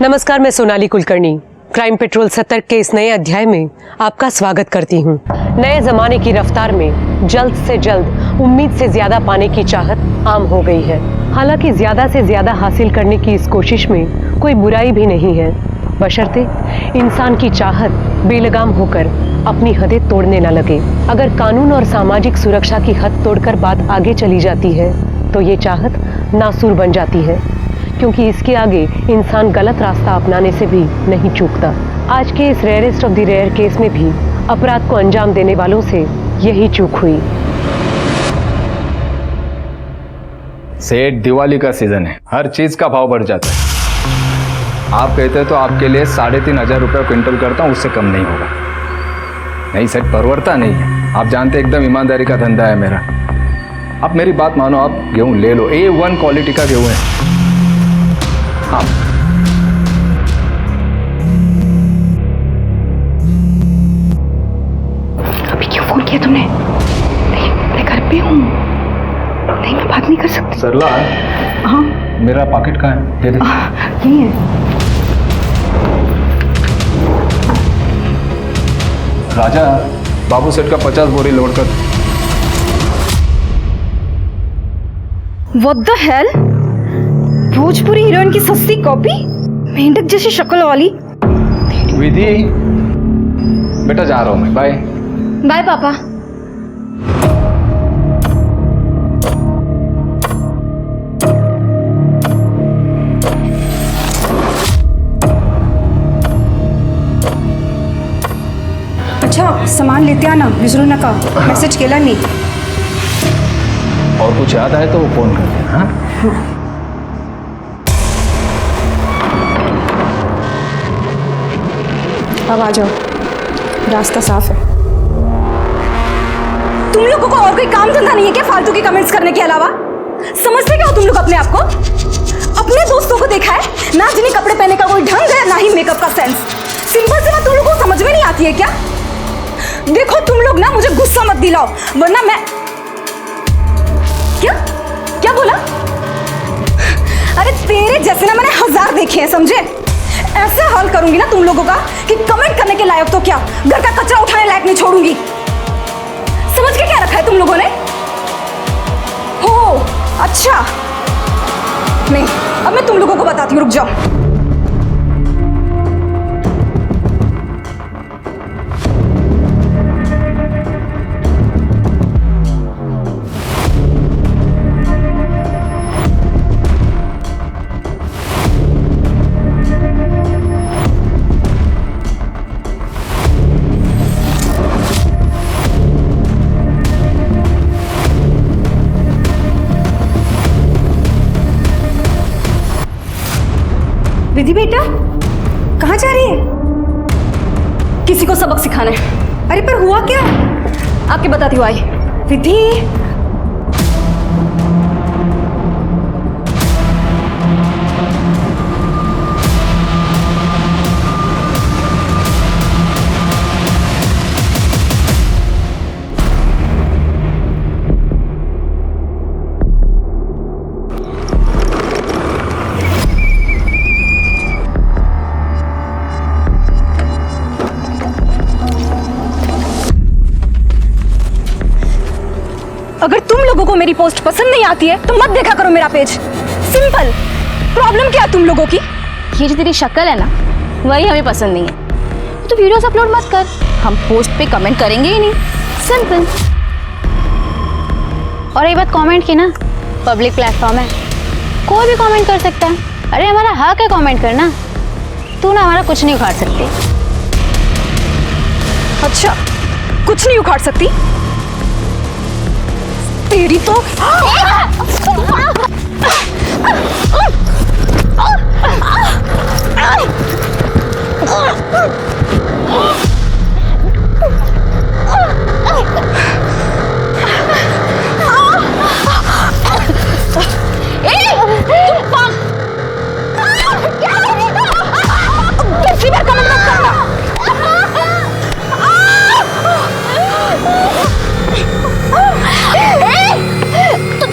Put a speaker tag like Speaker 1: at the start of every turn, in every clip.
Speaker 1: नमस्कार, मैं Sonali Kulkarni crime petrol सतर्क के इस नए अध्याय में आपका स्वागत करती हूँ। नए जमाने की रफ्तार में जल्द से जल्द उम्मीद से ज्यादा पाने की चाहत आम हो गई है। हालांकि ज्यादा से ज्यादा हासिल करने की इस कोशिश में कोई बुराई भी नहीं है, बशर्ते इंसान की चाहत बेलगाम होकर अपनी हदें तोड़ने न लगे। अगर कानून और सामाजिक सुरक्षा की हद तोड़कर बात आगे चली जाती है तो ये चाहत नासूर बन जाती है, क्योंकि इसके आगे इंसान गलत रास्ता अपनाने से भी नहीं चूकता। आज के इस rarest of the rare case में भी अपराध को अंजाम देने वालों से यही चूक हुई।
Speaker 2: सेठ, दिवाली का सीजन है, हर चीज का भाव बढ़ जाता है। आप कहते हैं तो आपके लिए 3,500 रुपये क्विंटल करता हूँ, उससे कम नहीं होगा। नहीं सेठ, परवरता नहीं है। आप जानते एकदम ईमानदारी का धंधा है मेरा। आप मेरी बात मानो, आप गेहूँ ले लो, A1 क्वालिटी का गेहूँ है। हाँ,
Speaker 3: अभी क्यों फोन किया तुमने? नहीं, मैं घर पे हूँ। नहीं, मैं बात नहीं कर सकती।
Speaker 2: सरला,
Speaker 3: हाँ,
Speaker 2: मेरा पॉकेट कहाँ है? दे दे।
Speaker 3: यही है।
Speaker 2: राजा, बाबू सेठ का 50 बोरी लोड कर।
Speaker 3: What the hell? Bhojpuri heroine की सस्ती कॉपी, मेंढक जैसी शक्ल वाली।
Speaker 2: विधि, बेटा जा रहा हूँ मैं, बाय।
Speaker 3: बाय पापा। अच्छा, सामान लेते आना, विसरू नका। मैसेज केला नहीं।
Speaker 2: और कुछ याद आए तो वो फोन कर देना। हाँ?
Speaker 3: अब आ जाओ, रास्ता साफ है। तुम लोगों को और कोई काम धंधा नहीं है क्या फालतू के कमेंट्स करने के अलावा? समझते क्या हो तुम लोग अपने आप को? अपने दोस्तों को देखा है ना, जिन्हें कपड़े पहनने का कोई ढंग है, ना ही मेकअप का सेंस। सिंपल सी बात तुम लोगों को समझ में नहीं आती है क्या? देखो तुम लोग ना, मुझे गुस्सा मत दिलाओ, वरना मैं क्या क्या बोला? अरे तेरे जैसे ना मैंने 1000 देखे हैं, समझे? ऐसे हाल करूंगी ना तुम लोगों का कि कमेंट करने के लायक तो क्या, घर का कचरा उठाने लायक नहीं छोड़ूंगी। समझ के क्या रखा है तुम लोगों ने? हो अच्छा, नहीं, अब मैं तुम लोगों को बताती हूँ, रुक जाओ। विधि बेटा, कहाँ जा रही है? किसी को सबक सिखाने। अरे पर हुआ क्या? आपके बताती हूँ। आई विधि, अगर तुम लोगों को मेरी पोस्ट पसंद नहीं आती है तो मत देखा करो मेरा पेज। सिंपल। प्रॉब्लम क्या है तुम लोगों की?
Speaker 4: ये जो तेरी शक्ल है ना, वही हमें पसंद नहीं है। तो वीडियोस अपलोड मत कर, हम पोस्ट पे कमेंट करेंगे ही नहीं। सिंपल। और ये बात कमेंट की ना, पब्लिक प्लेटफॉर्म है, कोई भी कमेंट कर सकता है। अरे हमारा हक है कमेंट करना, तू ना हमारा कुछ नहीं उखाड़ सकती।
Speaker 3: अच्छा, कुछ नहीं उखाड़ सकती? तेरी तो किसी बार कमेंट मत करना।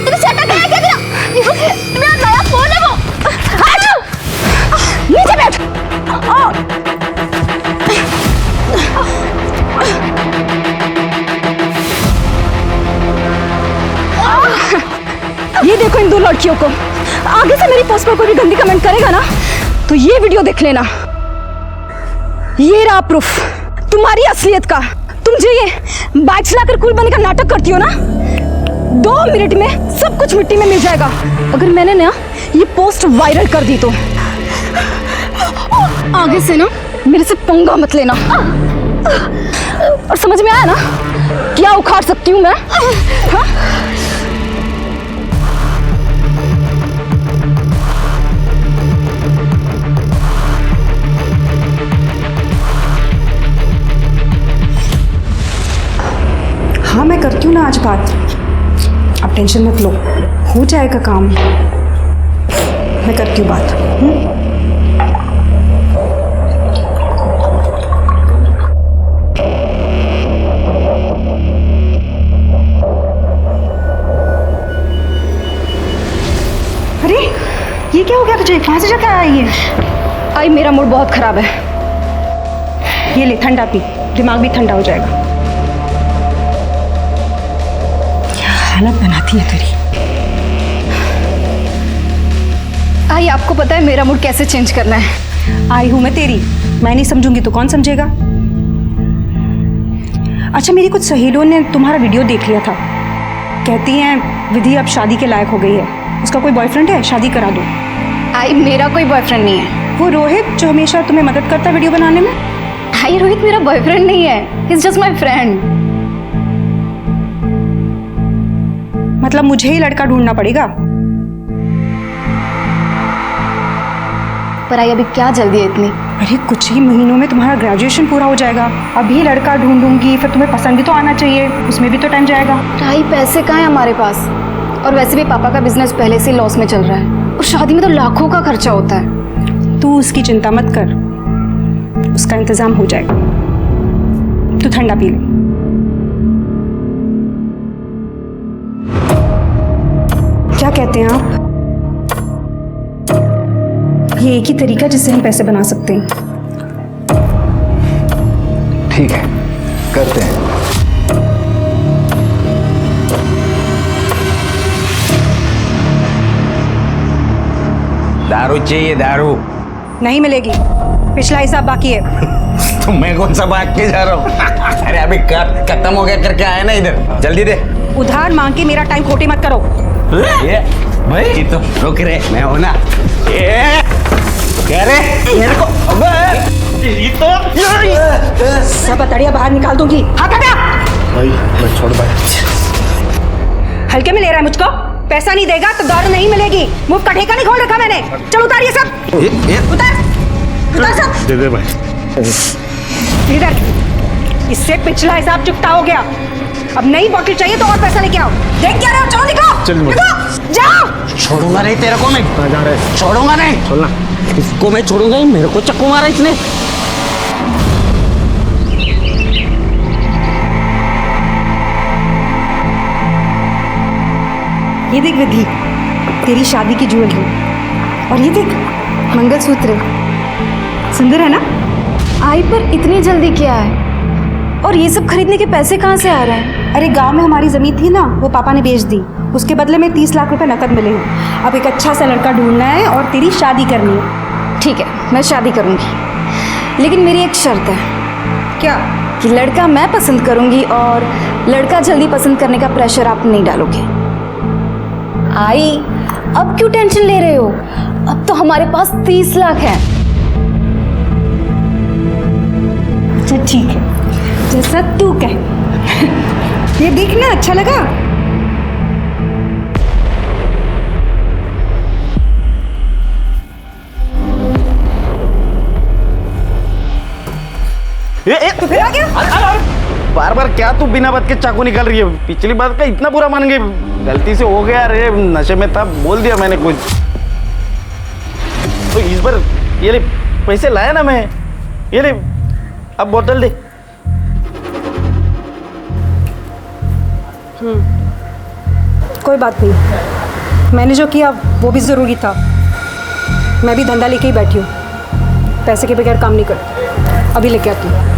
Speaker 3: तेरी शक्ल क्या है? क्या मेरा नया फोन है वो। लड़कियों को, आगे से मेरी पोस्ट पर कोई भी गंदी कमेंट करेगा ना तो ये वीडियो देख लेना। ये रहा प्रूफ तुम्हारी असलियत का। तुम जो ये बाइक चलाकर कूल बनने का नाटक करती हो ना, 2 मिनट में सब कुछ मिट्टी में मिल जाएगा। अगर मैंने ना ये पोस्ट वायरल कर दी तो आगे से ना मेरे से पंगा मत लेना। और समझ में आया ना क्या उखाड़ सकती हूँ मैं? हाँ? हाँ मैं करती हूँ ना आज बात, अब टेंशन मत लो, हो जाएगा काम। मैं करती हूँ बात। अरे ये क्या हो गया तुझे? कहाँ से जाकर आया ये? आई मेरा मूड बहुत खराब है, ये ले ठंडा पी, दिमाग भी ठंडा हो जाएगा। हालत बनाती है तेरी। आई आपको पता है मेरा मूड कैसे चेंज करना है? आई हूं मैं तेरी, मैं नहीं समझूंगी तो कौन समझेगा? अच्छा मेरी कुछ सहेलियों ने तुम्हारा वीडियो देख लिया था, कहती हैं विधि अब शादी के लायक हो गई है, उसका कोई बॉयफ्रेंड है, शादी करा दो। आई मेरा कोई बॉयफ्रेंड नहीं है। वो रोहित जो हमेशा तुम्हें मदद करता है वीडियो बनाने में? आई रोहित मेरा बॉयफ्रेंड नहीं है, he is just my friend. मतलब मुझे ही लड़का ढूंढना पड़ेगा?
Speaker 4: पर आई अभी क्या जल्दी है इतनी?
Speaker 3: अरे कुछ ही महीनों में तुम्हारा ग्रेजुएशन पूरा हो जाएगा, अभी लड़का ढूंढूंगी, फिर तुम्हें पसंद भी तो आना चाहिए, उसमें भी तो टाइम जाएगा।
Speaker 4: आई पैसे कहाँ हैं हमारे पास? और वैसे भी पापा का बिजनेस पहले से लॉस में चल रहा है, और शादी में तो लाखों का खर्चा होता है।
Speaker 3: तू उसकी चिंता मत कर, उसका इंतजाम हो जाएगा। तू ठंडा पी ले। क्या कहते हैं आप? ये एक ही तरीका जिससे हम पैसे बना सकते हैं।
Speaker 2: ठीक है, करते हैं।
Speaker 5: दारू चाहिए? दारू
Speaker 3: नहीं मिलेगी, पिछला हिसाब बाकी है।
Speaker 5: तो मैं कौन सा भाग के जा रहा हूँ? अरे अभी खत्म हो गया करके आया ना, इधर जल्दी दे।
Speaker 3: उधार मांग के मेरा टाइम खोटी मत करो।
Speaker 5: ये भाई ये तो रुक रे, मैं हूं ना। ये कह रे मेरे को, अबे ये तो
Speaker 3: सब अतड़िया बाहर निकाल दूंगी। हाथ हटा।
Speaker 5: भाई मैं छोड़ भाई।
Speaker 3: हल्के में ले रहा है मुझको? पैसा नहीं देगा तो दारू नहीं मिलेगी। मुंह का ठेका नहीं खोल रखा मैंने। चल उतार ये सब। उतार सब।
Speaker 5: दे दे भाई।
Speaker 3: इधर, इससे पिछला हिसाब चुकता हो गया। अब नई बोतल चाहिए तो और पैसा लेके आओ। देख क्या रहे हो? चलो निकलो, जाओ।
Speaker 5: छोड़ूंगा नहीं तेरे को मैं, जा रहे छोड़ूंगा नहीं। छोड़ना इसको मैं छोड़ूंगा ही, मेरे को चक्कू मारा इसने।
Speaker 3: ये देख विधि, तेरी शादी की ज्वेलरी, और ये देख मंगलसूत्र, सुंदर है ना?
Speaker 4: आई पर इतनी जल्दी क्या है? और ये सब खरीदने के पैसे कहाँ से आ रहे हैं?
Speaker 3: अरे गांव में हमारी जमीन थी ना, वो पापा ने बेच दी, उसके बदले में 30 लाख रुपए नकद मिले हैं। अब एक अच्छा सा लड़का ढूंढना है और तेरी शादी करनी है।
Speaker 4: ठीक है, मैं शादी करूँगी, लेकिन मेरी एक शर्त है।
Speaker 3: क्या?
Speaker 4: कि लड़का मैं पसंद करूँगी और लड़का जल्दी पसंद करने का प्रेशर आप नहीं डालोगे। आई अब क्यों टेंशन ले रहे हो? अब तो हमारे पास 30 लाख है।
Speaker 3: अच्छा ठीक है, जैसा तू कह। ये देखना अच्छा लगा? तो फिर आ गया?
Speaker 5: बार बार क्या तू बिना बात के चाकू निकाल रही है? पिछली बात का इतना बुरा मान गई? गलती से हो गया रे, नशे में था, बोल दिया मैंने कुछ। तो इस बार ये ले, पैसे लाया ना मैं, ये ले, अब बोतल दे।
Speaker 3: कोई बात नहीं, मैंने जो किया वो भी ज़रूरी था। मैं भी धंधा लेके ही बैठी हूँ, पैसे के बगैर काम नहीं करती। अभी लेके आती हूँ।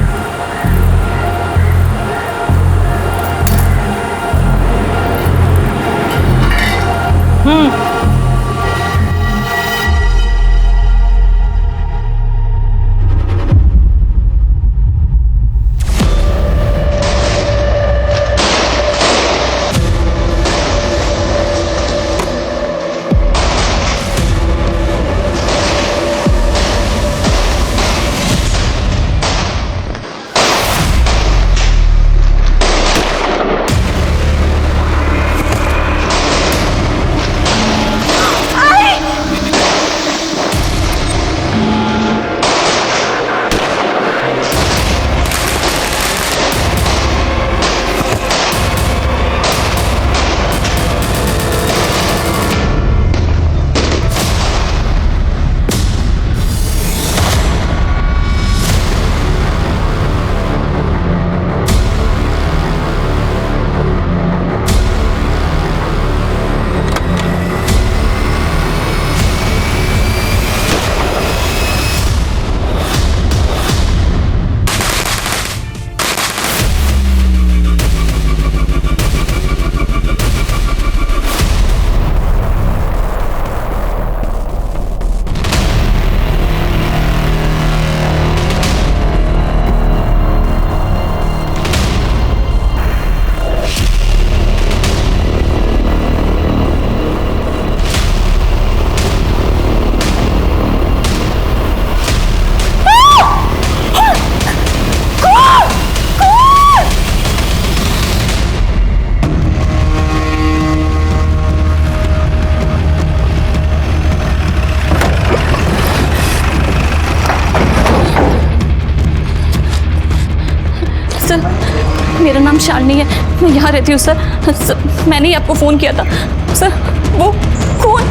Speaker 6: नाम शालिनी है, मैं यहाँ रहती हूँ सर। मैंने ही आपको फ़ोन किया था सर। वो कौन?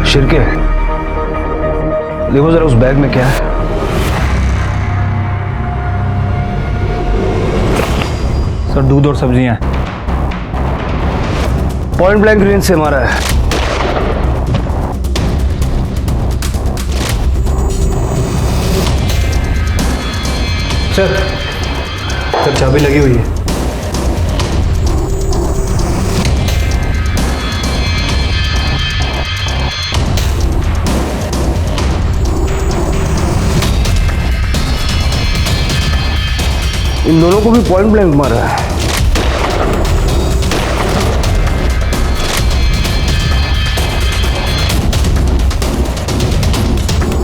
Speaker 7: शिरके, देखो जरा उस बैग में क्या है।
Speaker 2: सर दूध और सब्जियां।
Speaker 7: पॉइंट ब्लैंक रेंज से मारा है।
Speaker 2: सर चाबी लगी हुई है।
Speaker 7: इन दोनों को भी पॉइंट ब्लैंक मारा है।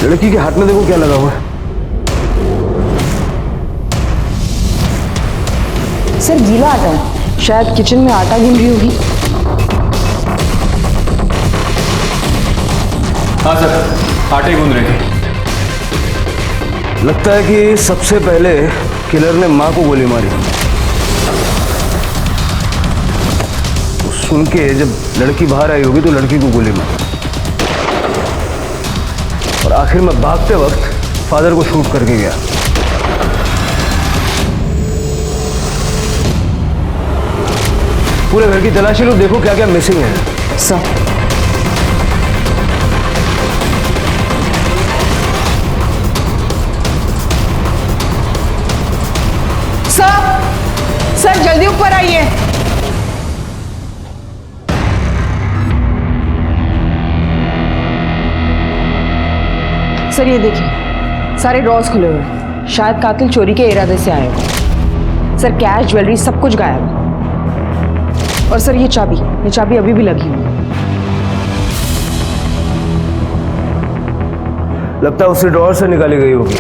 Speaker 7: लड़की के हाथ में देखो क्या लगा हुआ है।
Speaker 8: सर गीला आटा है, शायद किचन में आटा गिन रही होगी।
Speaker 2: हाँ सर, आटे गूंद रहे थे।
Speaker 7: लगता है कि सबसे पहले किलर ने मां को गोली मारी। सुन के जब लड़की बाहर आई होगी तो लड़की को गोली मारी और आखिर में भागते वक्त फादर को शूट करके गया। पूरे घर की तलाशी लो, देखो क्या क्या मिसिंग है।
Speaker 8: सर सर जल्दी ऊपर आइए। सर ये देखिए, सारे ड्रॉर्स खुले हुए हैं। शायद कातिल चोरी के इरादे से आएगा। सर कैश, ज्वेलरी सब कुछ गायब है। और सर ये चाबी अभी भी लगी हुई है।
Speaker 7: लगता है उसी ड्रॉर से निकाली गई होगी।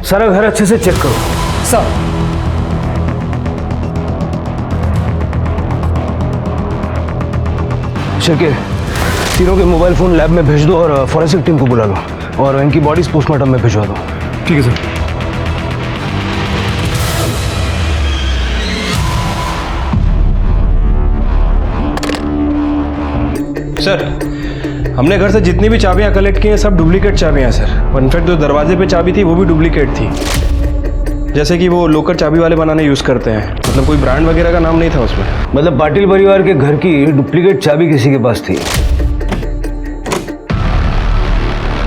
Speaker 7: सारा घर अच्छे से चेक करो।
Speaker 8: सर
Speaker 7: शिरके, तीनों के मोबाइल फोन लैब में भेज दो और फॉरेंसिक टीम को बुला लो और इनकी बॉडीज पोस्टमार्टम में भिजवा दो।
Speaker 2: ठीक है सर।
Speaker 9: सर हमने घर से जितनी भी चाबियां कलेक्ट की हैं सब डुप्लीकेट चाबियां सर। इनफैक्ट जो दरवाजे पे चाबी थी वो भी डुप्लीकेट थी, जैसे कि वो लोकल चाबी वाले बनाने यूज़ करते हैं। मतलब कोई ब्रांड वगैरह का नाम नहीं था उसमें।
Speaker 7: मतलब पाटिल परिवार के घर की डुप्लीकेट चाबी किसी के पास थी।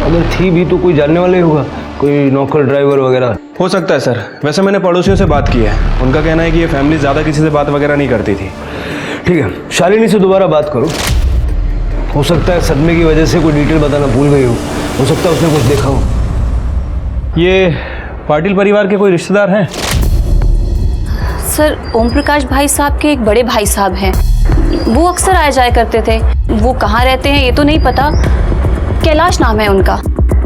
Speaker 7: अगर थी भी तो कोई जानने वाला ही होगा, कोई नौकर ड्राइवर वगैरह।
Speaker 9: हो सकता है सर। वैसे मैंने पड़ोसियों से बात की है, उनका कहना है कि ये फैमिली ज़्यादा किसी से बात वगैरह नहीं करती थी।
Speaker 7: ठीक है, शालिनी से दोबारा बात करो। हो सकता है सदमे की वजह से कोई डिटेल बताना भूल गई हो सकता है उसने कुछ देखा हो।
Speaker 9: ये पाटिल परिवार के कोई रिश्तेदार हैं?
Speaker 6: सर ओम प्रकाश भाई साहब के एक बड़े भाई साहब हैं, वो अक्सर आए जाया करते थे। वो कहाँ रहते हैं ये तो नहीं पता, कैलाश नाम है उनका।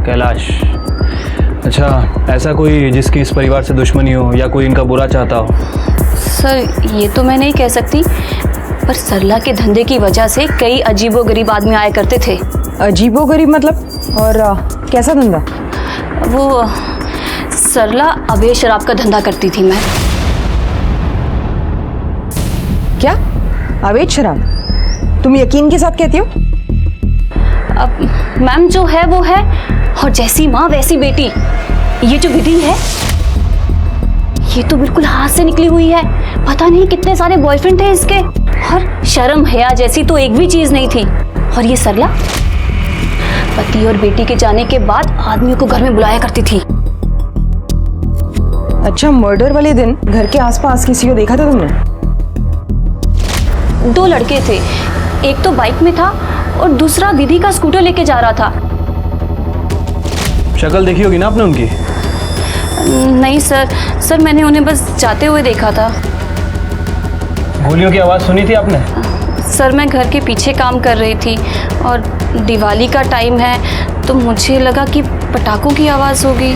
Speaker 9: कैलाश? अच्छा, ऐसा कोई जिसकी इस परिवार से दुश्मनी हो या कोई इनका बुरा चाहता हो?
Speaker 6: सर ये तो मैं नहीं कह सकती, पर सरला के धंधे की वजह से कई अजीबोगरीब आदमी आया करते थे।
Speaker 8: अजीबोगरीब मतलब? और कैसा धंधा?
Speaker 6: वो सरला अवैध शराब का धंधा करती थी। मैं
Speaker 8: क्या अवैध शराब? तुम यकीन के साथ कहती हो?
Speaker 6: अब मैम जो है वो है, और जैसी माँ वैसी बेटी। ये जो विधि है ये तो बिल्कुल हाथ से निकली हुई है। पता नहीं कितने सारे बॉयफ्रेंड थे इसके, और शर्म हया जैसी तो एक भी चीज नहीं थी। और ये सरला पति और बेटी के जाने के बाद आदमियों को घर में बुलाया करती थी।
Speaker 8: अच्छा, मर्डर वाले दिन घर के आसपास किसी को देखा था तुमने?
Speaker 6: 2 लड़के थे, एक तो बाइक में था और दूसरा विधि का स्कूटर लेके जा रहा था।
Speaker 9: शक्ल देखी होगी ना आपने उनकी?
Speaker 6: नहीं सर मैंने उन्हें बस जाते हुए देखा था।
Speaker 9: गोलियों की आवाज़ सुनी थी आपने?
Speaker 6: सर मैं घर के पीछे काम कर रही थी और दिवाली का टाइम है तो मुझे लगा कि पटाखों की आवाज़ होगी।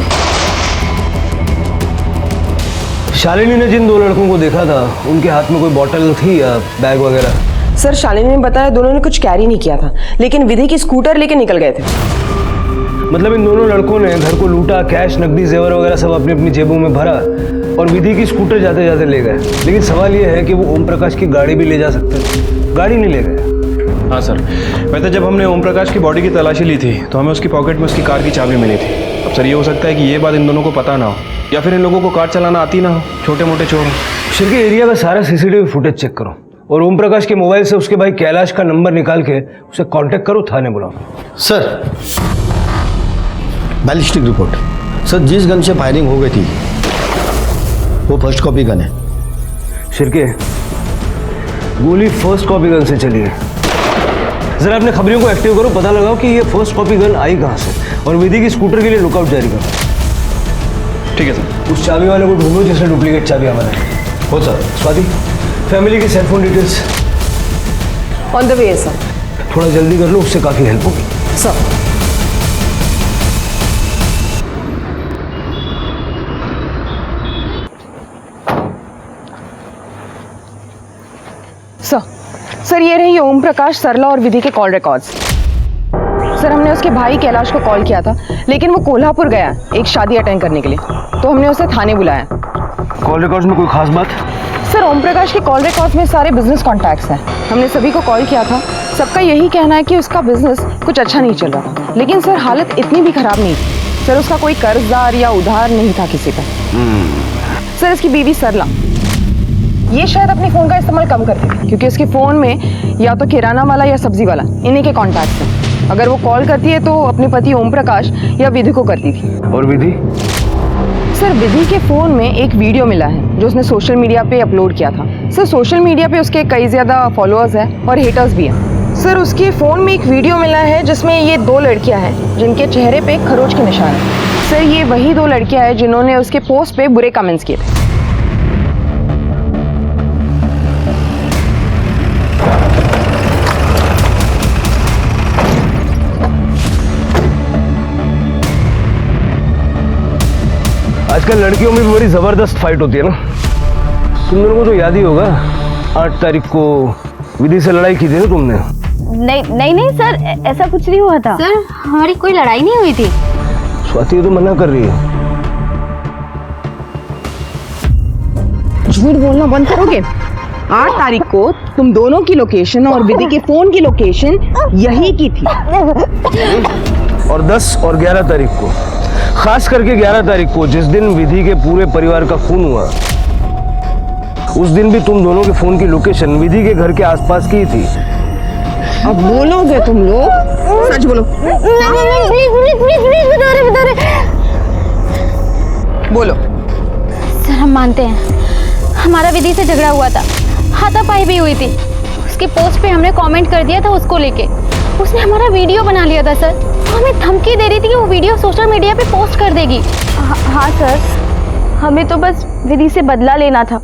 Speaker 7: शालिनी ने जिन 2 लड़कों को देखा था उनके हाथ में कोई बॉटल थी या बैग वगैरह?
Speaker 8: सर शालिनी ने बताया दोनों ने कुछ कैरी नहीं किया था, लेकिन विधि की स्कूटर लेके निकल गए थे।
Speaker 7: मतलब इन दोनों लड़कों ने घर को लूटा, कैश, नकदी, जेवर वगैरह सब अपनी अपनी जेबों में भरा और विधि की स्कूटर जाते जाते ले गए। लेकिन सवाल ये है कि वो ओम प्रकाश की गाड़ी भी ले जा सकते थे, गाड़ी नहीं ले गए।
Speaker 9: हाँ सर, वैसे जब हमने ओम प्रकाश की बॉडी की तलाशी ली थी तो हमें उसकी पॉकेट में उसकी कार की चाबी मिली थी। अब सर ये हो सकता है कि ये बात इन दोनों को पता ना हो, या फिर इन लोगों को कार चलाना आती ना हो, छोटे मोटे चोर।
Speaker 7: शिरके एरिया का सारा सीसीटीवी फुटेज चेक करो और ओम प्रकाश के मोबाइल से उसके भाई कैलाश का नंबर निकाल के उसे कांटेक्ट करो, थाने बुलाओ।
Speaker 10: Sir ballistic report. सर जिस गन से फायरिंग हो गई थी वो फर्स्ट कॉपी गन है।
Speaker 7: शिरके गोली फर्स्ट कॉपी गन से चली है। जरा अपने खबरियों को एक्टिव करो, पता लगाओ कि ये फर्स्ट कॉपी गन आई कहाँ से और विधि की स्कूटर के लिए लुकआउट जारी करो।
Speaker 9: ठीक है सर।
Speaker 7: उस चाबी वाले को ढूंढो जिसने डुप्लीकेट चाबी हमारे। हो सर। स्वाति, फैमिली की cellphone details
Speaker 8: on the way है सर।
Speaker 7: थोड़ा जल्दी कर लो, उससे काफ़ी हेल्प होगी।
Speaker 8: सर सर ये रही ओम प्रकाश, सरला और विधि के कॉल रिकॉर्ड्स। सर हमने उसके भाई कैलाश को कॉल किया था, लेकिन वो कोल्हापुर गया एक शादी अटेंड करने के लिए, तो हमने उसे थाने बुलाया।
Speaker 7: कॉल रिकॉर्ड्स में कोई खास बात?
Speaker 8: सर ओम प्रकाश के कॉल रिकॉर्ड्स में सारे बिजनेस कॉन्टैक्ट्स हैं। हमने सभी को कॉल किया था, सबका यही कहना है कि उसका बिजनेस कुछ अच्छा नहीं चल रहा था। लेकिन सर हालत इतनी भी खराब नहीं थी। सर उसका कोई कर्जदार या उधार नहीं था किसी का। सर इसकी बीवी सरला, ये शायद अपने फ़ोन का इस्तेमाल कम करती थी, क्योंकि उसके फ़ोन में या तो किराना वाला या सब्जी वाला इन्हीं के कॉन्टैक्ट्स हैं। अगर वो कॉल करती है तो अपने पति ओम प्रकाश या विधि को करती थी।
Speaker 7: और विधि?
Speaker 8: सर विधि के फ़ोन में एक वीडियो मिला है जो उसने सोशल मीडिया पे अपलोड किया था। सर सोशल मीडिया पे उसके कई ज़्यादा फॉलोअर्स हैं और हेटर्स भी हैं। सर उसके फ़ोन में एक वीडियो मिला है जिसमें ये 2 लड़कियां हैं जिनके चेहरे पे खरोच के निशान है। सर ये वही 2 लड़कियां हैं जिन्होंने उसके पोस्ट पे बुरे कमेंट्स किए थे।
Speaker 7: आजकल लड़कियों में भी बड़ी ज़बरदस्त फाइट होती है ना। तुम दोनों को तो याद ही होगा, 8 तारीख को विधि से लड़ाई की थी ना तुमने।
Speaker 6: नहीं सर, ऐसा कुछ नहीं हुआ था।
Speaker 11: सर हमारी कोई लड़ाई नहीं हुई थी।
Speaker 7: स्वाति ये तो मना कर रही है।
Speaker 8: झूठ बोलना बंद करोगे? 8 तारीख को तुम दोनों की लोकेशन और विधि के फोन की लोकेशन यही की थी।
Speaker 7: और 10 और 11 तारीख को, खास करके 11 तारीख को जिस दिन विधि के पूरे परिवार का खून हुआ, उस दिन भी तुम दोनों के फोन की लोकेशन विधि के घर के आसपास की थी।
Speaker 8: अब बोलोगे तुम लोग? सच बोलो।
Speaker 11: बता रहे।
Speaker 8: बोलो।
Speaker 11: सर हम मानते हैं, हमारा विधि से झगड़ा हुआ था, हाथापाई भी हुई थी। उसके पोस्ट पे हमने कमेंट कर दिया था उसको लेके। उसने हमारा वीडियो बना लिया था सर, हमें धमकी दे रही थी कि वो वीडियो सोशल मीडिया पे पोस्ट कर देगी।
Speaker 6: हाँ सर, हमें तो बस विधि से बदला लेना था,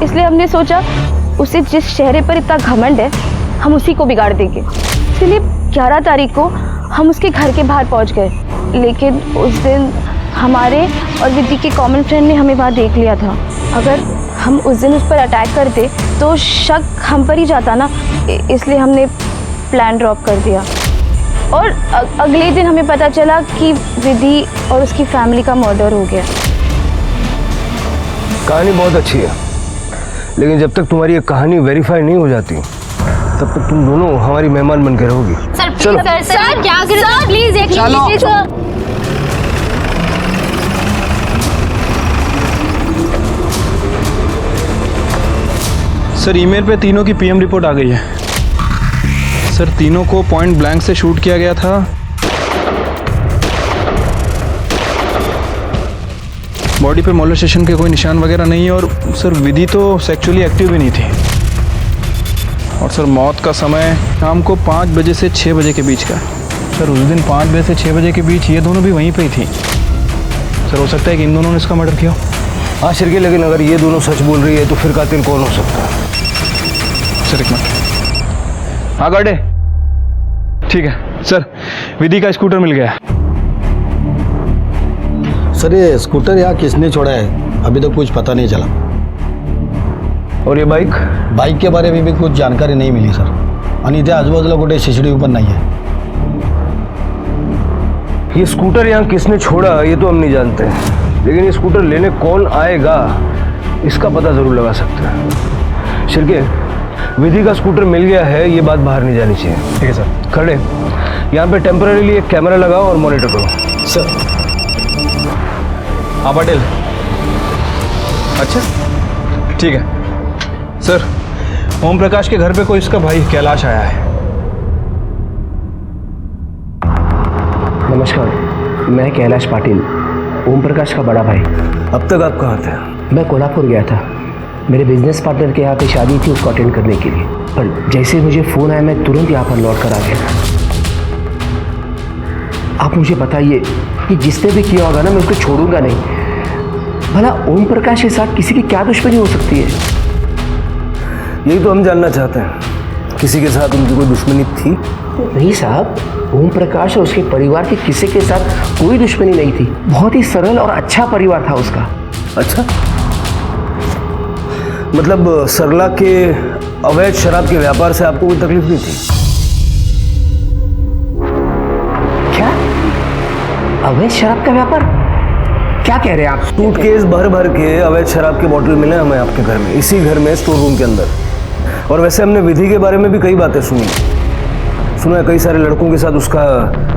Speaker 6: इसलिए हमने सोचा उसे जिस चेहरे पर इतना घमंड है हम उसी को बिगाड़ देंगे। इसलिए 11 तारीख को हम उसके घर के बाहर पहुंच गए, लेकिन उस दिन हमारे और विधि के कॉमन फ्रेंड ने हमें वहाँ देख लिया था। अगर हम उस दिन उस पर अटैक करते तो शक हम पर ही जाता ना, इसलिए हमने प्लान ड्रॉप कर दिया। और अगले दिन हमें पता चला कि विधि और उसकी फैमिली का मर्डर हो गया।
Speaker 7: कहानी बहुत अच्छी है, लेकिन जब तक तुम्हारी ये कहानी वेरीफाई नहीं हो जाती तब तक तुम दोनों हमारी मेहमान बन के रहोगी।
Speaker 11: सर प्लीज सर क्या करें सर, प्लीज एक
Speaker 9: सर ईमेल पे तीनों की पीएम रिपोर्ट आ गई है सर। तीनों को पॉइंट ब्लैंक से शूट किया गया था। बॉडी पे मोलेस्टेशन के कोई निशान वगैरह नहीं है। और सर विधि तो सेक्सुअली एक्टिव भी नहीं थी। और सर मौत का समय शाम को 5 बजे से 6 बजे के बीच का। सर उस दिन 5 बजे से 6 बजे के बीच ये दोनों भी वहीं पे ही थी। सर हो सकता है कि इन दोनों ने इसका मर्डर किया।
Speaker 7: हाँ शिरके, लेकिन अगर ये दोनों सच बोल रही है तो फिर कातिल कौन हो सकता है?
Speaker 9: सर एक मिनट। हाँ गार्डे, ठीक है सर, विधि का स्कूटर मिल गया।
Speaker 10: सर ये स्कूटर यहाँ किसने छोड़ा है अभी तक कुछ पता नहीं चला।
Speaker 7: और ये बाइक?
Speaker 10: बाइक के बारे में भी कुछ जानकारी नहीं मिली सर. आणि इथे आजूबाजूला कुठे CCTV पण नाही आहे.
Speaker 7: ये स्कूटर यहाँ किसने छोड़ा ये तो हम नहीं जानते, लेकिन ये स्कूटर लेने कौन आएगा इसका पता जरूर लगा सकते हैं. शिर्के, विधि का स्कूटर मिल गया है, ये बात बाहर नहीं जानी चाहिए.
Speaker 9: ठीक है सर.
Speaker 7: खड़े यहाँ पे टेम्पररीली एक कैमरा लगाओ और मॉनिटर करो.
Speaker 9: सर. हाँ पटेल. अच्छा ठीक है सर. ओम प्रकाश के घर पे कोई इसका भाई कैलाश आया है.
Speaker 12: नमस्कार, मैं कैलाश पाटिल, ओम प्रकाश का बड़ा भाई.
Speaker 7: अब तक आप कहाँ थे?
Speaker 12: मैं कोल्हापुर गया था. मेरे बिजनेस पार्टनर के यहाँ पे शादी थी, उसको अटेंड करने के लिए. पर जैसे मुझे फ़ोन आया मैं तुरंत यहाँ पर लौट कर आ गया. आप मुझे बताइए कि जिसने भी किया होगा ना, मैं उसको छोड़ूंगा नहीं. भला ओम प्रकाश के साथ किसी की क्या दुश्मनी हो सकती है?
Speaker 7: यही तो हम जानना चाहते हैं. किसी के साथ उनकी कोई दुश्मनी थी?
Speaker 12: नहीं साहब, ओम प्रकाश और उसके परिवार के किसी के साथ कोई दुश्मनी नहीं थी. बहुत ही सरल और अच्छा परिवार था उसका.
Speaker 7: अच्छा, मतलब सरला के अवैध शराब के व्यापार से आपको कोई तकलीफ नहीं थी?
Speaker 12: क्या अवैध शराब का व्यापार? क्या कह रहे हैं आप?
Speaker 7: सूटकेस भर भर के अवैध शराब के बोतल मिले हमें आपके घर में, इसी घर में स्टोर रूम के अंदर. और वैसे हमने विधि के बारे में भी कई बातें सुनी. सुना है कई सारे लड़कों के साथ उसका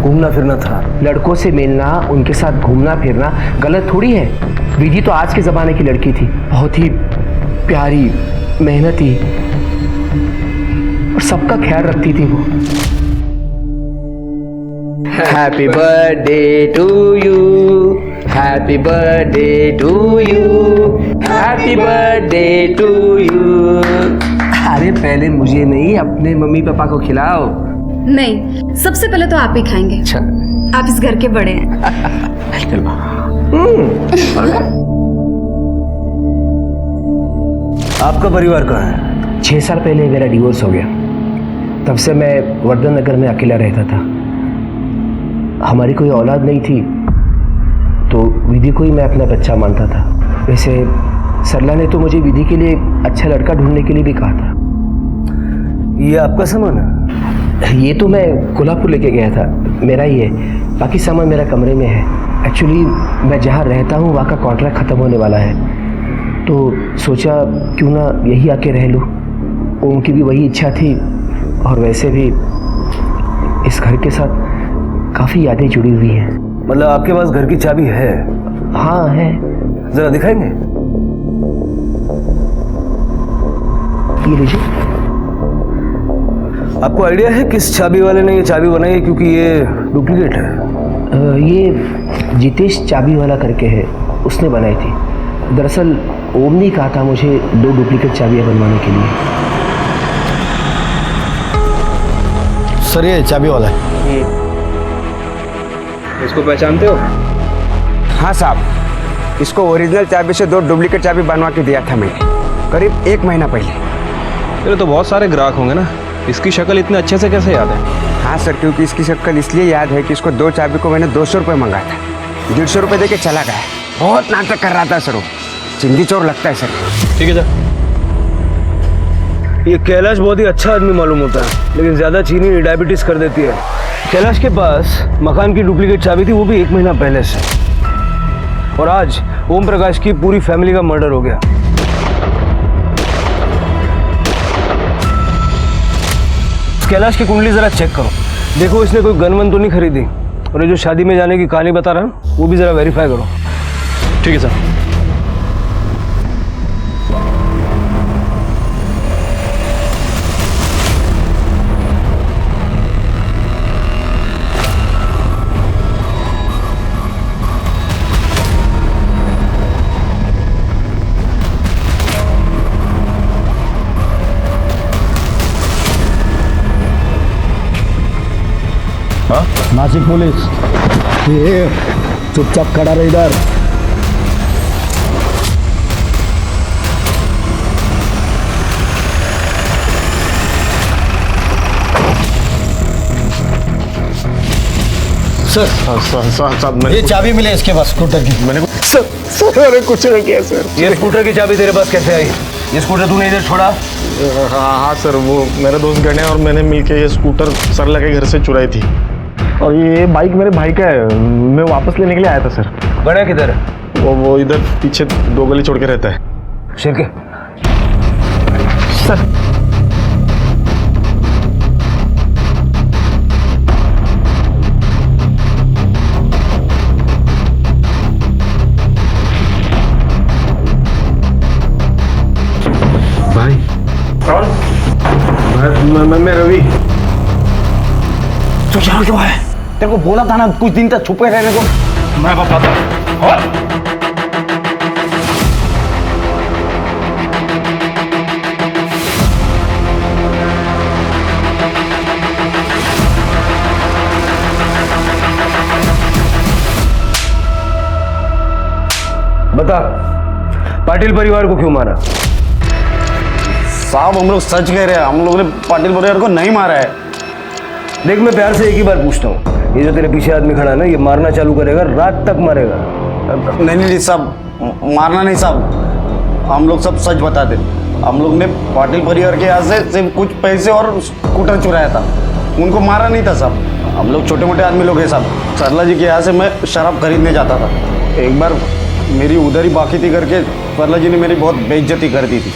Speaker 7: घूमना फिरना था.
Speaker 12: लड़कों से मिलना, उनके साथ घूमना फिरना गलत थोड़ी है. विधि तो आज के ज़माने की लड़की थी, बहुत ही प्यारी, मेहनती और सबका ख्याल रखती थी वो. Happy birthday to you, happy birthday to you, happy birthday to you. अरे पहले मुझे नहीं, अपने मम्मी पापा को खिलाओ.
Speaker 4: नहीं, सबसे पहले तो आप ही खाएंगे.
Speaker 12: अच्छा,
Speaker 4: आप इस घर के बड़े हैं.
Speaker 7: आपका परिवार कहाँ है?
Speaker 12: 6 साल पहले मेरा डिवोर्स हो गया. तब से मैं वर्धन नगर में अकेला रहता था. हमारी कोई औलाद नहीं थी, तो विधि को ही मैं अपना बच्चा मानता था. वैसे सरला ने तो मुझे विधि के लिए अच्छा लड़का ढूंढने के लिए भी कहा था.
Speaker 7: ये आपका सामान है?
Speaker 12: ये तो मैं कोल्हापुर लेके गया था, मेरा ही है. बाकी सामान मेरा कमरे में है. एक्चुअली मैं जहाँ रहता हूँ वहाँ का कॉन्ट्रैक्ट ख़त्म होने वाला है, तो सोचा क्यों ना यही आके रह लूँ. ओम की भी वही इच्छा थी, और वैसे भी इस घर के साथ काफ़ी यादें जुड़ी हुई हैं.
Speaker 7: मतलब आपके पास घर की चाबी है?
Speaker 12: हाँ है.
Speaker 7: जरा दिखाएंगे?
Speaker 12: ये लीजिए.
Speaker 7: आपको आइडिया है किस चाबी वाले ने ये चाबी बनाई है? क्योंकि ये डुप्लीकेट है.
Speaker 12: ये जितेश चाबी वाला करके है, उसने बनाई थी. दरअसल ओम ने कहा था मुझे 2 डुप्लीकेट चाबियाँ बनवाने के लिए.
Speaker 10: सर ये चाबी वाला है.
Speaker 9: इसको पहचानते हो?
Speaker 13: हाँ साहब, इसको ओरिजिनल चाबी से 2 डुप्लीकेट चाबी बनवा के दिया था मैंने करीब 1 महीना पहले.
Speaker 9: चलो तो बहुत सारे ग्राहक होंगे ना, इसकी शक्ल इतने अच्छे से कैसे याद है?
Speaker 13: हाँ सर, क्योंकि इसकी शक्ल इसलिए याद है कि इसको 2 चाबी को मैंने 200 रुपये मंगाया था. 150 रुपये दे के चला गया. बहुत नाटक कर रहा था सर वो. चिंदी चोर लगता है सर.
Speaker 9: ठीक है सर.
Speaker 7: ये कैलाश बहुत ही अच्छा आदमी मालूम होता है, लेकिन ज़्यादा चीनी डायबिटीज़ कर देती है. कैलाश के पास मकान की डुप्लीकेट चाबी थी, वो भी 1 महीना पहले से. और आज ओम प्रकाश की पूरी फैमिली का मर्डर हो गया. कैलाश की कुंडली जरा चेक करो, देखो इसने कोई गन वन तो नहीं खरीदी. और ये जो शादी में जाने की कहानी बता रहा हूँ वो भी जरा वेरीफाई करो.
Speaker 9: ठीक है सर.
Speaker 10: नासिक पुलिस, ये चुपचाप खड़ा रहे इधर. सर ये चाबी मिले इसके पास स्कूटर की। मैंने
Speaker 9: अरे कुछ नहीं किया सर।
Speaker 7: ये स्कूटर की चाबी तेरे पास कैसे आई? ये स्कूटर तूने इधर छोड़ा?
Speaker 9: हाँ सर, वो मेरे दोस्त गणे और मैंने मिलके ये स्कूटर सरला के घर से चुराई थी और ये बाइक मेरे भाई का है। मैं वापस लेने के लिए आया था सर।
Speaker 7: गणे किधर है?
Speaker 9: वो इधर पीछे 2 गली छोड़ के रहता है।
Speaker 7: शिरके
Speaker 9: सर
Speaker 7: भाई
Speaker 9: कौन? मैं रवि।
Speaker 5: तो यहाँ क्यों है? तेरे को बोला था ना कुछ दिन तक छुपे रहने को।
Speaker 9: मैं बताता। और
Speaker 7: बता, पाटिल परिवार को क्यों मारा?
Speaker 5: साहब हम लोग सच कह रहे हैं, हम लोगों ने पाटिल परिवार को नहीं मारा है।
Speaker 7: देख, मैं प्यार से एक ही बार पूछता हूँ, ये जो तेरे पीछे आदमी खड़ा है ना, ये मारना चालू करेगा, रात तक मारेगा।
Speaker 5: नहीं साहब, मारना नहीं साहब, हम लोग सब सच बताते। हम लोग ने पाटिल परिवार के यहाँ से सिर्फ कुछ पैसे और स्कूटर चुराया था, उनको मारा नहीं था साहब। हम लोग छोटे मोटे आदमी लोग हैं साहब। सरला जी के यहाँ से मैं शराब खरीदने जाता था, एक बार मेरी उधर ही बाकी थी करके सरला जी ने मेरी बहुत बेइज्जती कर दी थी।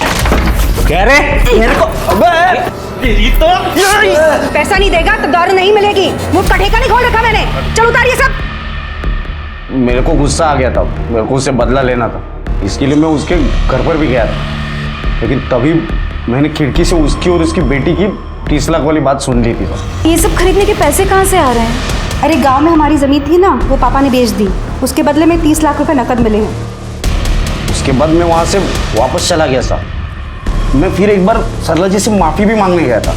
Speaker 3: कह रहे मेरे को पैसा नहीं देगा तो दारू नहीं मिलेगी। मुझ का ठेका नहीं खोल रखा मैंने। चल उतारिए सब।
Speaker 5: मेरे को गुस्सा आ गया था, मेरे को उससे बदला लेना था, इसके लिए मैं उसके घर पर भी गया था। लेकिन तभी मैंने खिड़की से उसकी और उसकी बेटी की 30 लाख वाली बात सुन ली थी।
Speaker 4: ये सब खरीदने के पैसे कहाँ से आ रहे हैं? अरे गांव में हमारी ज़मीन थी ना, वो पापा ने बेच दी, उसके बदले में 30 लाख रुपए नकद मिले हैं।
Speaker 5: उसके बाद मैं वहाँ से वापस चला गया था। मैं फिर एक बार सरला जी से माफ़ी भी मांगने गया था।